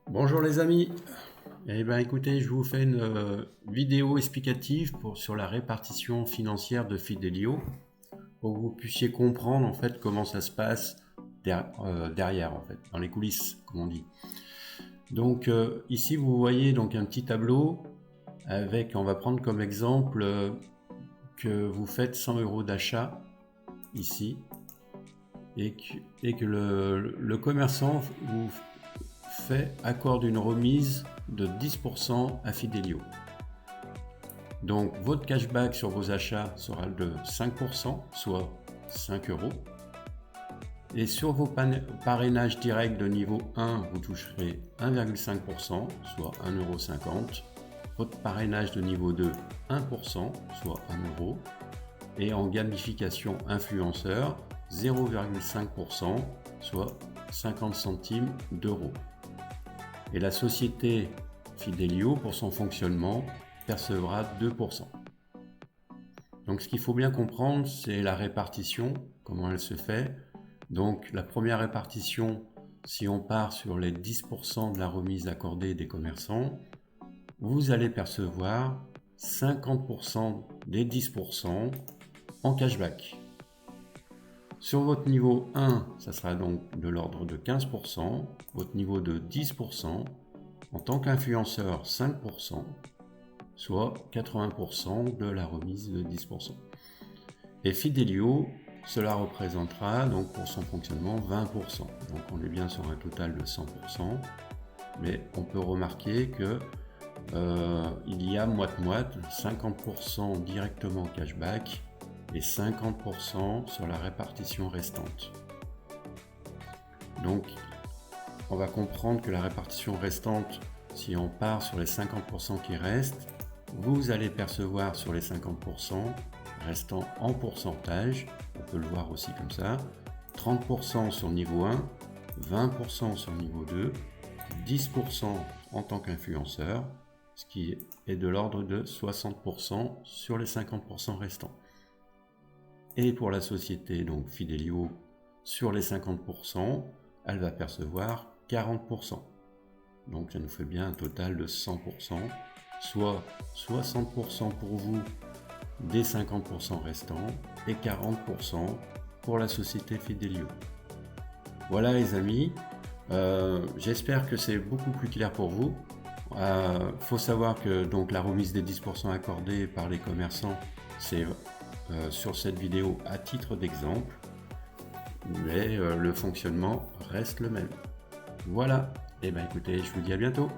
Bonjour les amis, eh bien écoutez, je vous fais une vidéo explicative sur la répartition financière de Fidelio pour que vous puissiez comprendre en fait comment ça se passe derrière en fait, dans les coulisses comme on dit. Donc ici vous voyez donc un petit tableau avec, on va prendre comme exemple que vous faites 100 € d'achat ici et que le commerçant vous accorde une remise de 10% à Fidelio. Donc votre cashback sur vos achats sera de 5%, soit 5 €. Et sur vos parrainages directs de niveau 1, vous toucherez 1,5%, soit 1,50 €. Votre parrainage de niveau 2, 1%, soit 1 €. Et en gamification influenceur, 0,5%, soit 50 centimes d'euros. Et la société Fidelio, pour son fonctionnement, percevra 2%. Donc ce qu'il faut bien comprendre, c'est la répartition, comment elle se fait. Donc la première répartition, si on part sur les 10% de la remise accordée des commerçants, vous allez percevoir 50% des 10% en cashback. Sur votre niveau 1, ça sera donc de l'ordre de 15%, votre niveau de 10%, en tant qu'influenceur 5%, soit 80% de la remise de 10%. Et Fidelio, cela représentera donc pour son fonctionnement 20%. Donc on est bien sur un total de 100%, mais on peut remarquer que il y a moite-moite, 50% directement cashback, et 50% sur la répartition restante. Donc on va comprendre que la répartition restante, si on part sur les 50% qui restent, vous allez percevoir sur les 50% restant en pourcentage, on peut le voir aussi comme ça, 30% sur niveau 1, 20% sur niveau 2, 10% en tant qu'influenceur, ce qui est de l'ordre de 60% sur les 50% restants. Et pour la société donc Fidelio, sur les 50%, elle va percevoir 40%. Donc ça nous fait bien un total de 100%, soit 60% pour vous des 50% restants et 40% pour la société Fidelio. Voilà les amis, j'espère que c'est beaucoup plus clair pour vous. Faut savoir que donc la remise des 10% accordée par les commerçants, c'est sur cette vidéo à titre d'exemple, mais le fonctionnement reste le même. Voilà, et bien écoutez, je vous dis à bientôt.